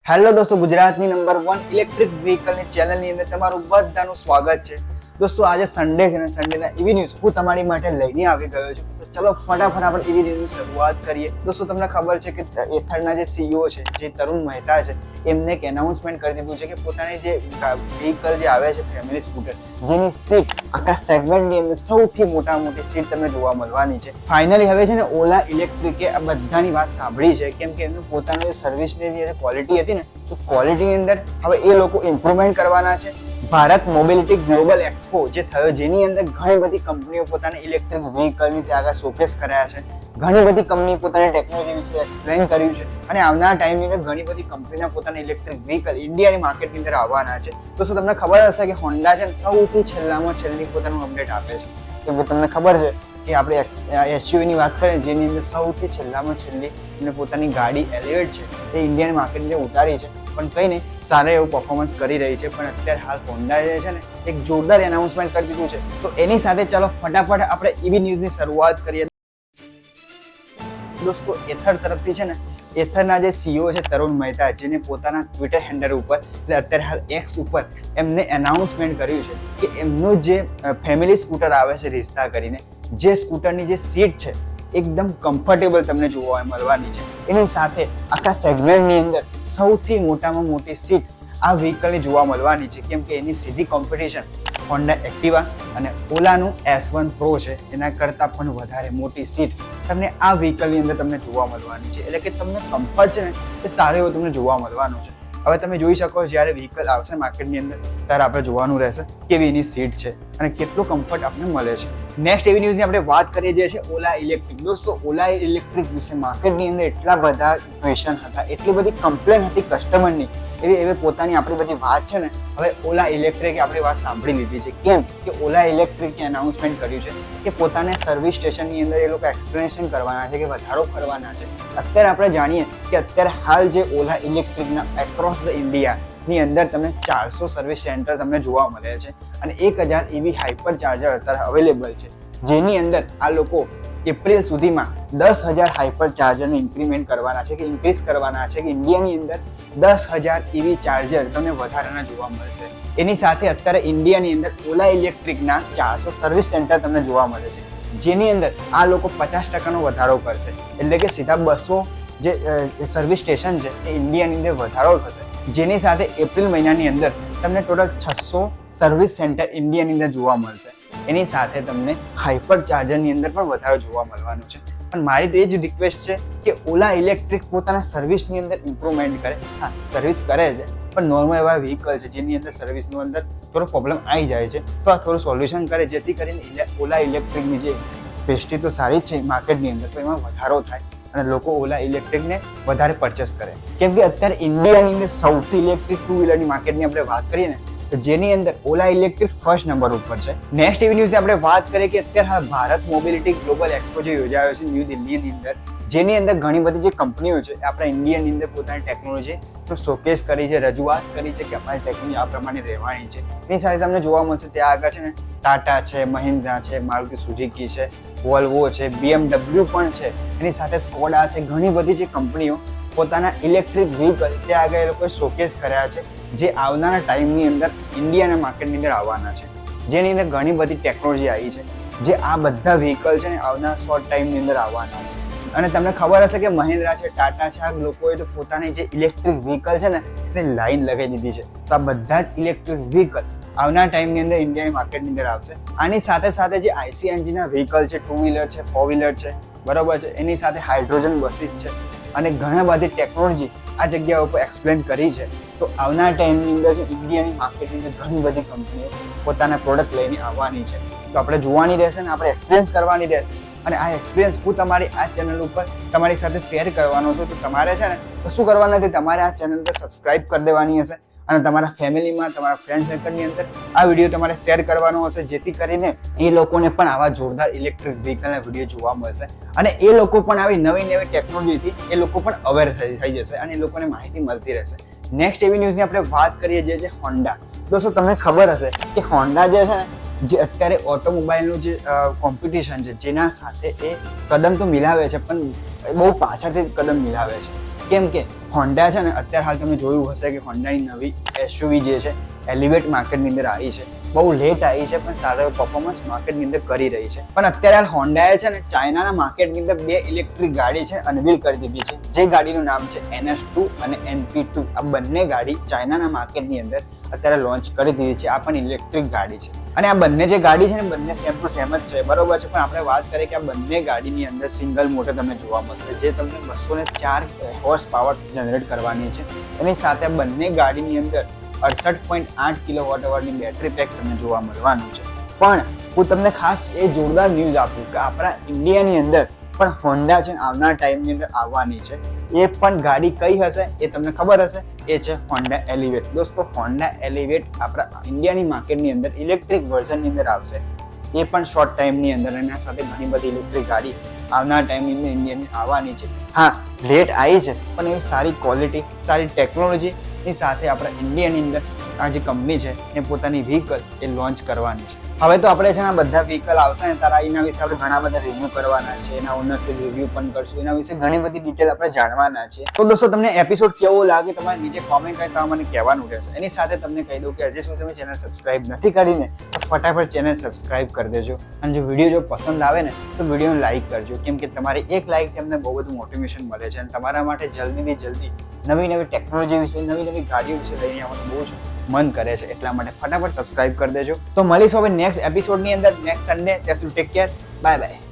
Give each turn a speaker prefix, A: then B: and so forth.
A: Hello દોસ્તો, ગુજરાતની number 1 electric વ્હીકલની ચેનલની અંદર તમારું બધાનું સ્વાગત છે. દોસ્તો, આજે સન્ડે છે અને સન્ડેના એવી ન્યૂઝ હું તમારી માટે લઈને આવી ગયો છું. તો ચલો ફટાફટ આપણે એવી ન્યૂઝની શરૂઆત કરીએ. દોસ્તો, તમને ખબર છે કે એથરના જે સીઈઓ છે, જે તરુણ મહેતા છે, એમને એક એનાઉન્સમેન્ટ કરી દીધું છે કે પોતાની જે વ્હીકલ જે આવે છે ફેમિલી સ્કૂટર, જેની સીટ આખા સેગમેન્ટની અંદર સૌથી મોટી સીટ તમને જોવા મળવાની છે. ફાઇનલી હવે છે ને ઓલા ઇલેક્ટ્રિકે આ બધાની વાત સાંભળી છે, કેમ કે એમનું પોતાનું જે સર્વિસની જે ક્વોલિટી હતી ને, તો ક્વોલિટીની અંદર હવે એ લોકો ઇમ્પ્રુવમેન્ટ કરવાના છે. ભારત મોબિલિટી ગ્લોબલ એક્સપો જે થયો, જેની અંદર ઘણી બધી કંપનીઓ પોતાની ઇલેક્ટ્રિક વ્હીકલની ત્યાં આગળ શોકેસ કર્યા છે. ઘણી બધી કંપની પોતાની ટેકનોલોજી વિશે એક્સપ્લેન કર્યું છે અને આવનારા ટાઈમની અંદર ઘણી બધી કંપનીના પોતાના ઇલેક્ટ્રિક વ્હીકલ ઇન્ડિયાની માર્કેટની અંદર આવવાના છે. તો શું તમને ખબર હશે કે હોન્ડા છે ને સૌથી છેલ્લામાં છેલ્લી પોતાનું અપડેટ આપે છે. કેમ કે તમને ખબર છે કે આપણે એસયુવીની વાત કરીએ, જેની અંદર સૌથી છેલ્લામાં છેલ્લી એમને પોતાની ગાડી એલિવેટ છે એ ઇન્ડિયન માર્કેટની અંદર ઉતારી છે, પણ કંઈ નહીં, સારા એવું પરફોર્મન્સ કરી રહી છે. પણ અત્યારે હાલ હોન્ડા જે છે ને એક જોરદાર એનાઉન્સમેન્ટ કરી દીધું છે. તો એની સાથે ચાલો ફટાફટ આપણે એવી ન્યૂઝની શરૂઆત કરીએ. દોસ્તો, એથર તરફથી છે ને, એથરના જે સીઈઓ છે તરુણ મહેતા, જેને પોતાના ટ્વિટર હેન્ડલ ઉપર એટલે અત્યારે હાલ એક્સ ઉપર એમને એનાઉન્સમેન્ટ કર્યું છે કે એમનું જે ફેમિલી સ્કૂટર આવે છે રિશ્તા કરીને, જે સ્કૂટરની જે સીટ છે એકદમ કમ્ફર્ટેબલ તમને જોવા મળવાની છે. એની સાથે આખા સેગમેન્ટની અંદર સૌથી મોટામાં મોટી સીટ આ વ્હીકલની જોવા મળવાની છે, કેમ કે એની સીધી કોમ્પિટિશન હોન્ડા એક્ટિવા અને ઓલાનું S1 Pro છે. એના કરતાં પણ વધારે મોટી સીટ તમને આ વ્હીકલની અંદર તમને જોવા મળવાની છે. એટલે કે તમને કમ્ફર્ટ છે ને એ સારો એવો તમને જોવા મળવાનો છે. હવે તમે જોઈ શકો, જ્યારે વ્હીકલ આવશે માર્કેટની અંદર ત્યારે આપણે જોવાનું રહેશે કેવી એની સીટ છે અને કેટલું કમ્ફર્ટ આપણને મળે છે. નેક્સ્ટ એવી ન્યૂઝની આપણે વાત કરીએ જે છે ઓલા ઇલેક્ટ્રિક. દોસ્તો, ઓલા ઇલેક્ટ્રિક વિશે માર્કેટની અંદર એટલા બધા ક્વેશ્ચન હતા, એટલી બધી કમ્પ્લેન હતી કસ્ટમરની, એવી પોતાની આપણી બધી વાત છે ને, હવે ઓલા ઇલેક્ટ્રિકે આપણી વાત સાંભળી લીધી છે. કેમ કે ઓલા ઇલેક્ટ્રિકે એનાઉન્સમેન્ટ કર્યું છે કે પોતાને સર્વિસ સ્ટેશનની અંદર એ લોકો એક્સપ્લેનેશન કરવાના છે, કે વધારો કરવાના છે. અત્યારે આપણે જાણીએ કે અત્યારે હાલ જે ઓલા ઇલેક્ટ્રિકના એક્રોસ ધ ઇન્ડિયાની અંદર તમને 400 સર્વિસ સેન્ટર તમને જોવા મળે છે અને 1000 એવી હાઇપર ચાર્જર અત્યારે અવેલેબલ છે, જેની અંદર આ લોકો એપ્રિલ સુધીમાં 10,000 હાઇપર ચાર્જરને ઇન્ક્રીમેન્ટ કરવાના છે, કે ઇન્ક્રીઝ કરવાના છે, કે ઇન્ડિયાની અંદર 10,000 એવી ચાર્જર તમને વધારાના જોવા મળશે. એની સાથે અત્યારે ઇન્ડિયાની અંદર ઓલા ઇલેક્ટ્રિકના 400 સર્વિસ સેન્ટર તમને જોવા મળે છે, જેની અંદર આ લોકો 50% વધારો કરશે. એટલે કે સીધા 200 જે સર્વિસ સ્ટેશન છે એ ઇન્ડિયાની અંદર વધારો થશે, જેની સાથે એપ્રિલ મહિનાની અંદર તમને ટોટલ 600 સર્વિસ સેન્ટર ઇન્ડિયાની અંદર જોવા મળશે. એની સાથે તમને હાઇપર ચાર્જરની અંદર પણ વધારો જોવા મળવાનો છે. પણ મારી તો એ જ રિક્વેસ્ટ છે કે ઓલા ઇલેક્ટ્રિક પોતાના સર્વિસની અંદર ઇમ્પ્રુવમેન્ટ કરે. હા, સર્વિસ કરે છે, પણ નોર્મલ એવા વ્હીકલ છે જેની અંદર સર્વિસનું અંદર થોડો પ્રોબ્લેમ આવી જાય છે, તો આ થોડું સોલ્યુશન કરે, જેથી કરીને ઓલા ઇલેક્ટ્રિકની જે પેસ્ટી તો સારી જ છે માર્કેટની અંદર, તો એમાં વધારો થાય અને લોકો ઓલા ઇલેક્ટ્રિકને વધારે પરચેસ કરે. કેમ કે અત્યારે ઇન્ડિયાની અંદર સૌથી ઇલેક્ટ્રિક ટુ વ્હીલરની માર્કેટની આપણે વાત કરીએ ને, તો જેની અંદર ઓલા ઇલેક્ટ્રિક ફર્સ્ટ નંબર ઉપર છે. નેક્સ્ટ એવી ન્યૂઝની આપણે વાત કરીએ કે અત્યારે હાલ ભારત મોબિલિટી ગ્લોબલ એક્સપો જે યોજાયો છે ન્યૂ દિલ્હીની અંદર, જેની અંદર ઘણી બધી જે કંપનીઓ છે આપણા ઇન્ડિયાની અંદર પોતાની ટેકનોલોજી શોકેસ કરી છે, રજૂઆત કરી છે કે અમારી ટેકનોલોજી આ પ્રમાણે રહેવાની છે. એની સાથે તમને જોવા મળશે ત્યાં આગળ છે ને ટાટા છે, મહિન્દ્રા છે, મારુતિ સુઝુકી છે, વોલ્વો છે, BMW પણ છે, એની સાથે સ્કોડા છે. ઘણી બધી જે કંપનીઓ પોતાના ઇલેક્ટ્રિક વ્હીકલ ત્યાં આગળ એ લોકોએ શોકેસ કર્યા છે, જે આવનારા ટાઈમની અંદર ઇન્ડિયાના માર્કેટની અંદર આવવાના છે, જેની અંદર ઘણી બધી ટેકનોલોજી આવી છે, જે આ બધા વ્હીકલ છે ને આવનારા શોર્ટ ટાઈમની અંદર આવવાના છે. અને તમને ખબર હશે કે મહિન્દ્રા છે, ટાટા છે, આ લોકોએ તો પોતાની જે ઇલેક્ટ્રિક વ્હીકલ છે ને એને લાઈન લગાવી દીધી છે. તો આ બધા જ ઇલેક્ટ્રિક વ્હીકલ આવનારા ટાઈમની અંદર ઇન્ડિયાની માર્કેટની અંદર આવશે. આની સાથે સાથે જે આઈસી એન્જિનના વ્હીકલ છે, 2 વ્હીલર છે, 4 વ્હીલર છે, બરાબર છે, એની સાથે હાઇડ્રોજન બસીસ છે અને ઘણા બધી ટેકનોલોજી આ જગ્યા ઉપર એક્સપ્લેન કરી છે. તો આવનારા ટાઈમની અંદર છે ઇન્ડિયાની માર્કેટની અંદર ઘણી બધી કંપનીઓ પોતાના પ્રોડક્ટ લઈને આવવાની છે. તો આપણે જોવાની રહેશે ને આપણે એક્સપિરિયન્સ કરવાની રહેશે. અને આ એક્સપિરિયન્સ હું તમારી આ ચેનલ ઉપર તમારી સાથે શેર કરવાનો છું. તો તમારે છે ને કશું કરવાનું નથી, તમારે આ ચેનલ પર સબસ્ક્રાઇબ કરી દેવાની હશે અને તમારા ફેમિલીમાં, તમારા ફ્રેન્ડ સર્કલની અંદર આ વિડીયો તમારે શેર કરવાનો હશે, જેથી કરીને એ લોકોને પણ આવા જોરદાર ઇલેક્ટ્રિક વ્હીકલના વિડીયો જોવા મળશે અને એ લોકો પણ આવી નવી નવી ટેકનોલોજીથી એ લોકો પણ અવેર થઈ જશે અને એ લોકોને માહિતી મળતી રહેશે. નેક્સ્ટ એવી ન્યૂઝની આપણે વાત કરીએ જે છે હોન્ડા. દોસ્તો, તમને ખબર હશે કે હોન્ડા જે છે ને, જે અત્યારે ઓટોમોબાઈલનું જે કોમ્પિટિશન છે, જેના સાથે એ કદમ તો મિલાવે છે, પણ બહુ પાછળથી કદમ મિલાવે છે. કેમ કે હોન્ડા છે ને અત્યારે હાલ તમે જોયું હશે કે હોન્ડાની નવી એસયુવી જે છે એલિવેટ માર્કેટની અંદર આવી છે. બહુ લેટ આવી છે પણ સારો એવો પરફોર્મન્સ માર્કેટની અંદર કરી રહી છે. પણ અત્યારે હાલ હોન્ડાએ છે ને ચાઇનાના માર્કેટની અંદર 2 ઇલેક્ટ્રિક ગાડી છે અનવીલ કરી દીધી છે. જે ગાડીનું નામ છે NS2 અને NP2. આ બંને ગાડી ચાઇનાના માર્કેટની અંદર અત્યારે લોન્ચ કરી દીધી છે. આ પણ ઇલેક્ટ્રિક ગાડી છે અને આ બંને જે ગાડી છે ને બંને સેમ ટુ સેમ જ છે, બરોબર છે. પણ આપણે વાત કરીએ કે આ બંને ગાડીની અંદર સિંગલ મોટર તમને જોવા મળશે, જે તમને 204 હોર્સ પાવર જનરેટ કરવાની છે. એની સાથે આ બંને ગાડીની અંદર 68.8 કિલોવોટ અવરની બેટરી પેક તમને જોવા મળવાનું છે. પણ હું તમને ખાસ એ જોરદાર ન્યૂઝ આપું કે આપણા ઇન્ડિયાની અંદર પણ હોન્ડા છે આવનાર ટાઈમની અંદર આવવાની છે. એ પણ ગાડી કઈ હશે એ તમને ખબર હશે, એ છે હોન્ડા એલિવેટ. દોસ્તો હોન્ડા એલિવેટ આપણા ઇન્ડિયાની માર્કેટની અંદર ઇલેક્ટ્રિક વર્ઝનની અંદર આવશે. એ પણ શોર્ટ ટાઈમની અંદર અને આ સાથે ઘણી બધી ઇલેક્ટ્રિક ગાડી આવનાર ટાઈમની અંદર ઇન્ડિયાની આવવાની છે. હા, લેટ આવી છે પણ એ સારી ક્વોલિટી, સારી ટેકનોલોજીની સાથે આપણા ઇન્ડિયાની અંદર આ જે કંપની છે એ પોતાની વ્હીકલ એ લોન્ચ કરવાની છે. હવે તો આપણે છે ને બધા વ્હીકલ આવશે ને તારા એના વિશે આપણે ઘણા બધા રિવ્યુ કરવાના છે, એના ઓનરશિપ રિવ્યુ પણ કરશું, એના વિશે ઘણી બધી ડિટેલ આપણે જાણવાના છે. તો દોસ્તો તમને એપિસોડ કેવો લાગે તમારે નીચે કોમેન્ટ કરી તો મને કહેવાનું રહેશે. એની સાથે તમને કહી દઉં કે હજી સુધી તમે ચેનલ સબસ્ક્રાઇબ નથી કરીને તો ફટાફટ ચેનલ સબસ્ક્રાઇબ કરી દેજો. અને જો વિડીયો જો પસંદ આવે ને તો વિડીયોને લાઇક કરજો, કેમ કે તમારી એક લાઇકથી અમને બહુ બધું મોટિવેશન મળે છે અને તમારા માટે જલ્દીથી જલ્દી નવી ટેકનોલોજી વિશે, નવી ગાડીઓ વિશે લઈને આવવાનું બહુ જ મન કરે છે. એટલા માટે ફટાફટ સબસ્ક્રાઇબ કરી દેજો. તો મળીશું હવે નેક્સ્ટ એપિસોડની અંદર નેક્સ્ટ સન્ડે. ત્યાં સુધી ટેક કેર, બાય બાય.